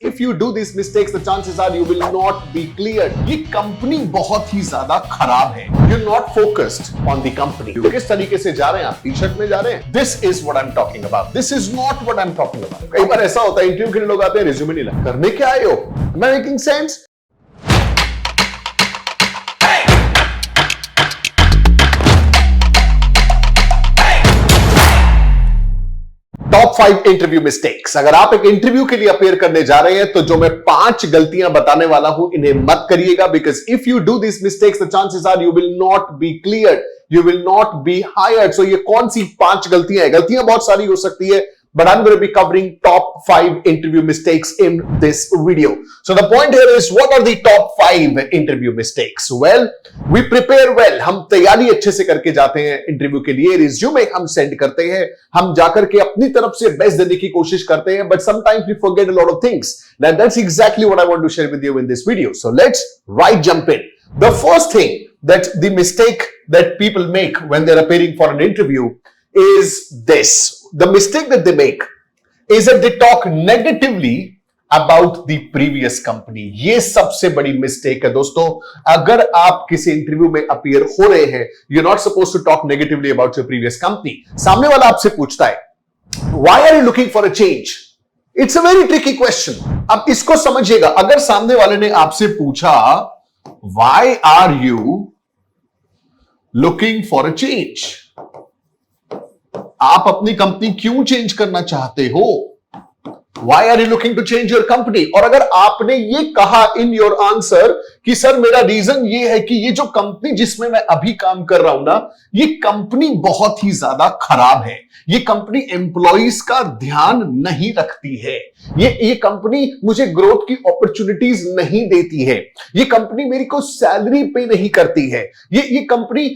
If you do these mistakes, the chances are you will not be cleared. ये company बहुत ही ज्यादा खराब है. You're not focused on the company. किस तरीके से जा रहे हैं आप? टी-शर्ट में जा रहे हैं? This is what I'm talking about. This is not what I'm talking about. कई बार ऐसा होता है, इंटरव्यू के लिए लोग आते हैं, रिज्यूमे नहीं लाते. करने क्या आए हो? Am I making sense? Top 5 interview mistakes. अगर आप एक इंटरव्यू के लिए अपेयर करने जा रहे हैं तो जो मैं 5 गलतियां बताने वाला हूं, इन्हें मत करिएगा. Because if you do this mistakes, the chances are you will not be cleared, you will not be hired. So ये कौन सी 5 गलतियां हैं? गलतियां बहुत सारी हो सकती है, but I'm going to be covering top 5 interview mistakes in this video. So the point here is, what are the top 5 interview mistakes? Well, we prepare well. हम तैयारी अच्छे से करके जाते हैं इंटरव्यू के लिए. रिज्यूमे हम सेंड करते हैं, हम जाकर के अपनी तरफ से बेस्ट देने की कोशिश करते हैं, but sometimes we forget a lot of things. Now that's exactly what I want to share with you in this video. So let's jump in. The first thing that the mistake that people make when they're appearing for an interview is this. The mistake that they make is that they talk negatively about the previous company. ये सबसे बड़ी mistake है दोस्तों. अगर आप किसी interview में appear हो रहे हैं, you're not supposed to talk negatively about your previous company. सामने वाला आपसे पूछता है, why are you looking for a change? It's a very tricky question. अब इसको समझिएगा. अगर सामने वाले ने आपसे पूछा, why are you looking for a change? आप अपनी कंपनी क्यों चेंज करना चाहते हो? Why are you looking to change your company? और अगर आपने ये कहा in your answer कि सर मेरा रीजन ये है कि ये जो कंपनी जिसमें मैं अभी काम कर रहा हूं ना, ये कंपनी बहुत ही ज्यादा खराब है, ये कंपनी एम्प्लॉइज का ध्यान नहीं रखती है, ये कंपनी मुझे ग्रोथ की अपॉर्चुनिटीज नहीं देती है, ये कंपनी मेरी को सैलरी पे नहीं करती है, ये कंपनी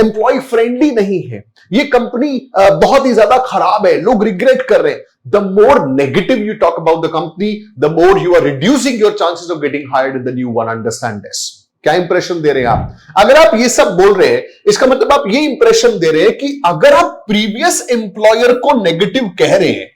एम्प्लॉय फ्रेंडली नहीं है, ये कंपनी बहुत ही ज्यादा खराब है, लोग रिग्रेट कर रहे हैं. The more negative you talk about the company, the more you are reducing your chances of getting hired in the new one. Understand this. क्या इंप्रेशन दे रहे हैं आप? अगर आप ये सब बोल रहे हैं, इसका मतलब आप ये इंप्रेशन दे रहे हैं कि अगर आप प्रीवियस एम्प्लॉयर को नेगेटिव कह रहे हैं,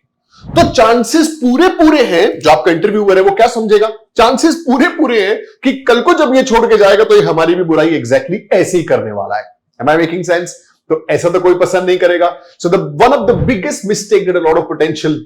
तो चांसेस पूरे हैं, जो आपका इंटरव्यूअर है वो क्या समझेगा? चांसेस पूरे हैं कि कल को जब ये छोड़ के जाएगा तो ये हमारी भी बुराई एग्जैक्टली ऐसे ही करने वाला है. Am I making sense? तो ऐसा तो कोई पसंद नहीं करेगा. So the one of the biggest mistake that a lot of potential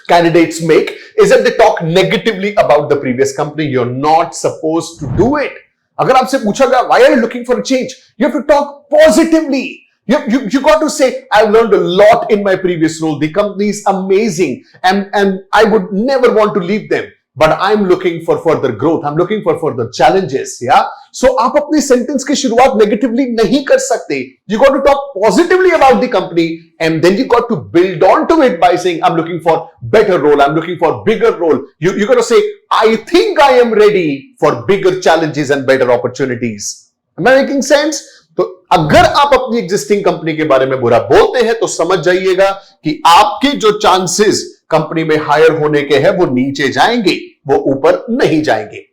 candidates make is that they talk negatively about the previous company. You're not supposed to do it. अगर आपसे पूछा गया, why are you looking for a change? You have to talk positively. You got to say, I've learned a lot in my previous role. The company is amazing and I would never want to leave them. But I'm looking for further growth. I'm looking for further challenges. Yeah. So आप अपनी sentence की शुरुआत negatively नहीं कर सकते. You got to talk positively about the company, and then you got to build onto it by saying, I'm looking for better role. I'm looking for bigger role. You got to say, I think I am ready for bigger challenges and better opportunities. Am I making sense? तो अगर आप अपनी existing company के बारे में बुरा बोलते हैं तो समझ जाइएगा कि आपके जो चांसेस कंपनी में हायर होने के हैं वो नीचे जाएंगे, वो ऊपर नहीं जाएंगे.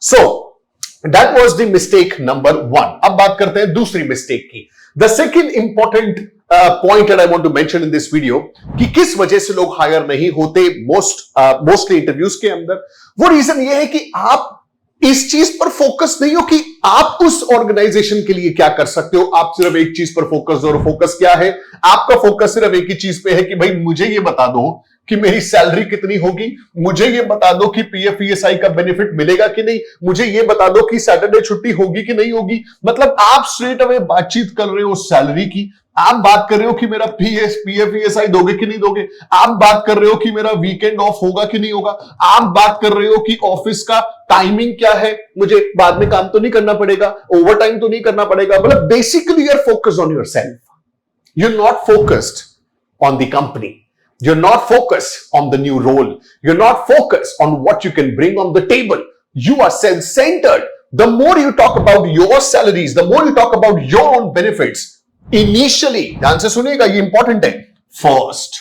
So that was the mistake number 1. अब बात करते हैं दूसरी मिस्टेक की. The second important point that I want to mention in this video कि किस वजह से लोग हायर नहीं होते मोस्टली इंटरव्यूज के अंदर, वो रीजन ये है कि आप इस चीज पर फोकस नहीं हो कि आप उस ऑर्गेनाइजेशन के लिए क्या कर सकते हो. आप सिर्फ एक चीज पर फोकस हो, और फोकस क्या है? आपका फोकस सिर्फ एक ही चीज पे है कि भाई मुझे ये बता दो कि मेरी सैलरी कितनी होगी, मुझे ये बता दो कि पीएफ ईएसआई का बेनिफिट मिलेगा कि नहीं, मुझे ये बता दो कि सैटरडे छुट्टी होगी कि नहीं होगी. मतलब आप स्ट्रेट अवे बातचीत कर रहे हो सैलरी की, आप बात कर रहे हो कि मेरा पीएफ ईएसआई दोगे कि नहीं दोगे, आप बात कर रहे हो कि मेरा वीकेंड ऑफ होगा कि नहीं होगा, आप बात कर रहे हो कि ऑफिस का टाइमिंग क्या है, मुझे बाद में काम तो नहीं करना पड़ेगा, ओवर टाइम तो नहीं करना पड़ेगा. मतलब basically you are focused on yourself. You are not focused on the company. You're not focused on the new role. You're not focused on what you can bring on the table. You are self-centered. The more you talk about your salaries, the more you talk about your own benefits, initially, ध्यान से सुनिएगा, ये important है. First,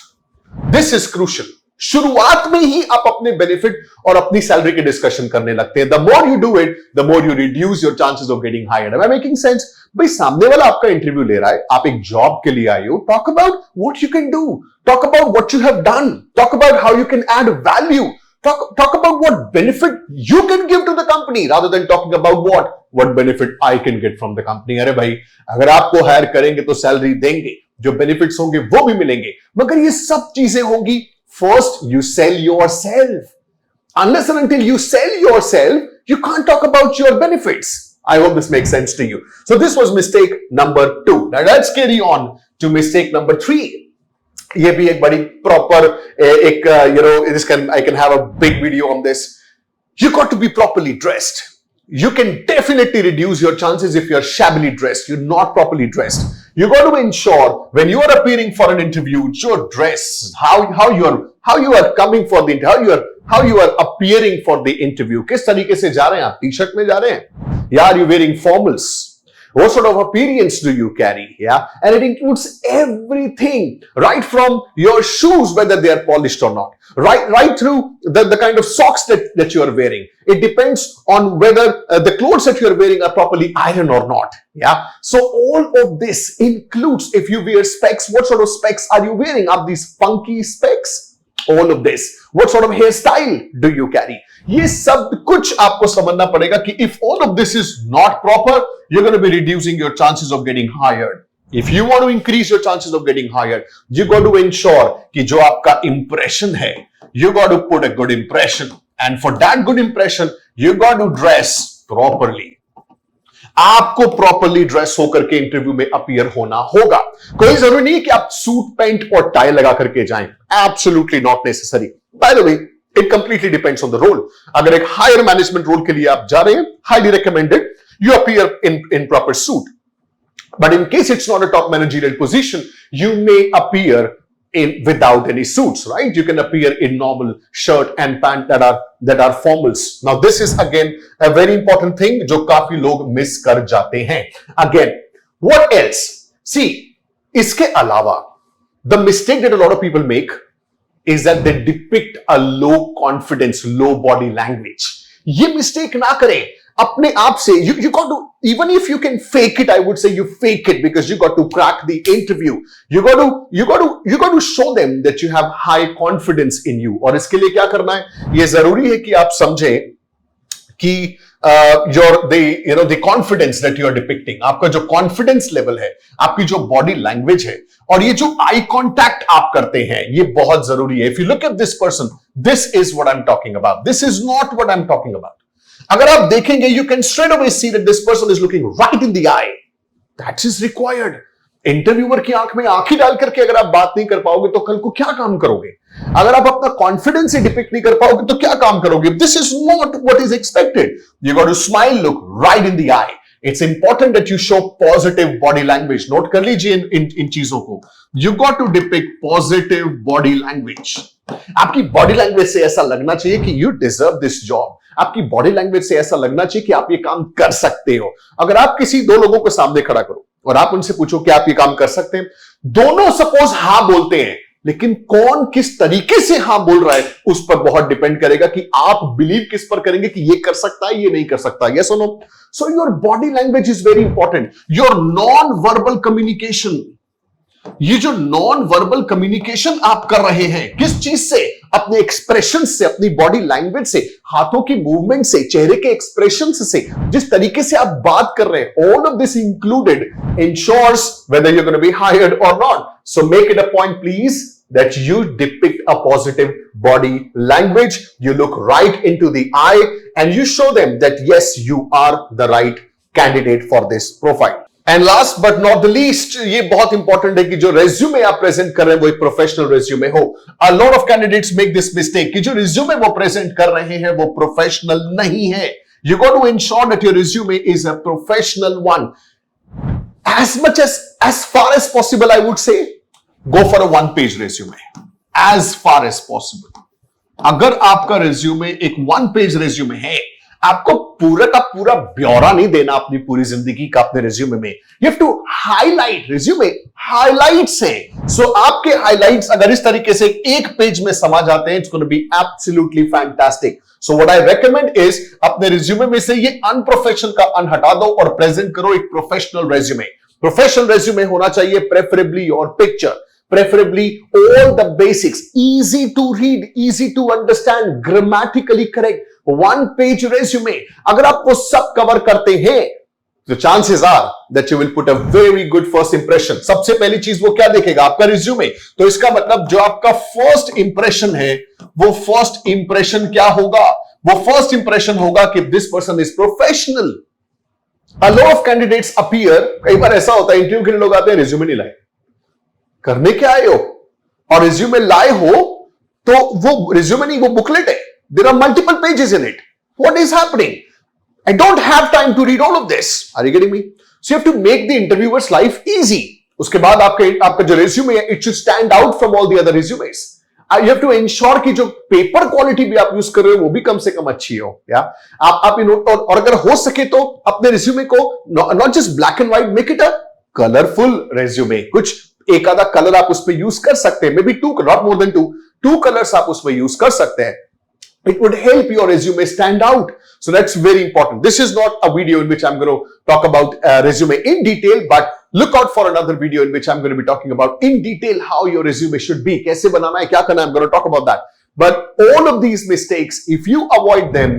this is crucial. शुरुआत में ही आप अपने benefit और अपनी सैलरी के डिस्कशन करने लगते हैं. The more you do it, the more you reduce your chances of getting hired. Am I making sense? भाई सामने वाला आपका इंटरव्यू ले रहा है, आप एक जॉब के लिए आए हो. Talk about what you can do, talk about what you have done, talk about how you can add value. Talk about what benefit you can give to the company rather than talking about what benefit I can get from the company. अरे भाई, अगर आपको higher करेंगे तो salary देंगे, जो benefits होंगे वो भी मिलेंगे, मगर ये सब चीजें होंगी first you cell yourself. Unless and until you sell yourself, you can't talk about your benefits. I hope this makes sense to you. So this was mistake number 2. Now let's carry on to mistake number 3. ये भी एक बड़ी proper एक I can have a big video on this. You got to be properly dressed. You can definitely reduce your chances if you're shabbily dressed, you're not properly dressed. You got to ensure when you are appearing for an interview, your dress, how you are coming for the interview, how you are appearing for the interview. किस तरीके से जा रहे हैं आप? T-shirt में जा रहे हैं? या are you wearing formals? What sort of appearance do you carry? Yeah, and it includes everything, right from your shoes, whether they are polished or not, right through the kind of socks that you are wearing. It depends on whether the clothes that you are wearing are properly ironed or not. Yeah, so all of this includes if you wear specs. What sort of specs are you wearing? Are these funky specs? All of this. What sort of hairstyle do you carry? ये सब कुछ आपको समझना पड़ेगा कि if all of this is not proper, you're going to be reducing your chances of getting hired. If you want to increase your chances of getting hired, you got to ensure कि जो आपका impression है, you got to put a good impression, and for that good impression, you got to dress properly. आपको properly dress होकर के interview में appear होना होगा. कोई जरूरी नहीं कि आप सूट पैंट और टाई लगा करके जाएं. Absolutely not necessary. By the way, it completely depends on the role. अगर एक हायर मैनेजमेंट रोल के लिए आप जा रहे हैं, highly recommended you appear in proper suit. But in case it's not a top managerial position, you may appear without any suits, right? You can appear in normal shirt and pant that are formals. Now this is again a very important thing जो काफी लोग miss कर जाते हैं. Again, what else? See, इसके अलावा the mistake that a lot of people make is that they depict a low confidence, low body language. ये mistake ना करें. अपने आप से you got to, even if you can fake it, I would say you fake it because you got to crack the interview. You got to show them that you have high confidence in you. और इसके लिए क्या करना है? ये जरूरी है कि आप समझें कि the confidence that you are depicting, आपका जो confidence level है, आपकी जो body language है, और ये जो eye contact आप करते हैं, ये बहुत जरूरी है. If you look at this person, this is what I'm talking about. This is not what I'm talking about. अगर आप देखेंगे, you can straight away see that this person is looking right in the eye. That is required. Interviewer की आंख में आंखें डाल करके अगर आप बात नहीं कर पाओगे तो कल को क्या काम करोगे? अगर आप अपना कॉन्फिडेंस ही डिपिक्ट नहीं कर पाओगे तो क्या काम करोगे? This is not what is expected. You got to smile, look right in the eye. It's important that you show positive body language. Note कर लीजिए इन चीजों को. You got to depict positive body language. आपकी body language से ऐसा लगना चाहिए कि you deserve this job. आपकी बॉडी लैंग्वेज से ऐसा लगना चाहिए कि आप ये काम कर सकते हो. अगर आप किसी दो लोगों को सामने खड़ा करो और आप उनसे पूछो कि आप ये काम कर सकते हैं, दोनों सपोज हां बोलते हैं, लेकिन कौन किस तरीके से हां बोल रहा है उस पर बहुत डिपेंड करेगा कि आप बिलीव किस पर करेंगे कि ये कर सकता है, ये नहीं कर सकता. यस और no? So your body language is very important. Your non verbal communication, ये जो नॉन वर्बल कम्युनिकेशन आप कर रहे हैं, किस चीज से? अपने एक्सप्रेशन से, अपनी बॉडी लैंग्वेज से, हाथों की मूवमेंट से, चेहरे के एक्सप्रेशन से, जिस तरीके से आप बात कर रहे हैं, all of this included ensures whether you're going to be hired or not. So make it a point, please, that you depict a positive body language. You look right into the eye and you show them that yes, you are the right candidate for this profile. And last but not the least, ये बहुत important है कि जो resume आप present कर रहे हैं वो एक प्रोफेशनल रेज्यूमे हो. A lot of candidates make this mistake कि जो रेज्यूमे वो प्रेजेंट कर रहे हैं वो प्रोफेशनल नहीं है. You got to ensure that your resume is a professional one. As far as possible, I would say, go for a one-page resume. As far as possible. अगर आपका रेज्यूमे एक one-page resume है, आपको पूरा का पूरा ब्यौरा नहीं देना अपनी पूरी जिंदगी का अपने रेज्यूमे में. You have to highlight. Resume highlights है. So आपके हाइलाइट्स अगर इस तरीके से एक पेज में समा जाते हैं, it's going to be absolutely fantastic. So what I recommend is अपने रेज्यूमे में से ये अनप्रोफेशनल का अन हटा दो और प्रेजेंट करो एक प्रोफेशनल रेज्यूमे. प्रोफेशनल रेज्यूमे होना चाहिए preferably your picture. preferably all the basics, easy to read, easy to understand, grammatically correct, one page resume. अगर आप वो सब कवर करते हैं तो chances are that you will put a very good first impression. सबसे पहली चीज वो क्या देखेगा? आपका रिज्यूमे. तो इसका मतलब जो आपका फर्स्ट इंप्रेशन है, वो फर्स्ट इंप्रेशन क्या होगा? वो फर्स्ट इंप्रेशन होगा कि this person is professional. A lot of candidates appear, कई बार ऐसा होता है इंटरव्यू के लिए लोग आते हैं, रिज्यूमे नहीं लाए. करने क्या आए हो? और रिज्यूमे लाए हो तो वो रिज्यूमे नहीं, वो बुकलेट है. There are multiple pages in it. What is happening? I don't have time to read all of this. Are you getting me? So you have to make the interviewer's life easy. उसके बाद आपका जो resume है, it should stand out from all the other resumes. You have to ensure कि जो paper quality भी आप use कर रहे हो वो भी कम से कम अच्छी हो. या आप और अगर हो सके तो अपने रिज्यूमे को not just black and white, make it a colourful resume. कुछ एक आधा कलर आप उस पर यूज कर सकते हैं, maybe two, not more than two colours आप उसमें यूज कर सकते हैं. It would help your resume stand out. So that's very important. This is not a video in which I'm going to talk about resume in detail, but look out for another video in which I'm going to be talking about in detail how your resume should be. कैसे बनाना है, क्या करना है, I'm going to talk about that. But all of these mistakes, if you avoid them,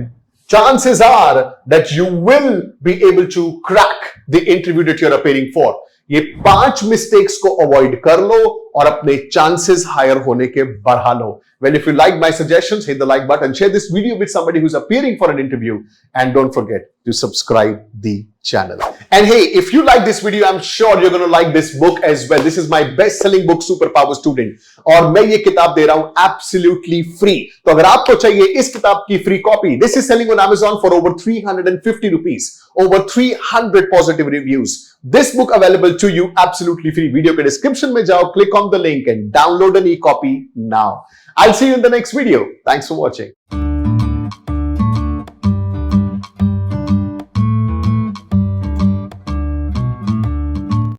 chances are that you will be able to crack the interview that you're appearing for. ये 5 mistakes को avoid कर लो और अपने chances higher होने के बढ़ा लो. Well, if you like my suggestions, hit the like button, share this video with somebody who's appearing for an interview, and don't forget to subscribe the channel. And hey, if you like this video, I'm sure you're going to like this book as well. This is my best-selling book, Superpower Student, और मैं ये किताब दे रहा हूं absolutely free. तो अगर आपको चाहिए इस किताब की free copy, this is selling on Amazon for over 350 rupees, over 300 positive reviews. This book available to you absolutely free. Video के description में जाओ, click on the link and download an e-copy now. I'll see you in the next video. Thanks for watching.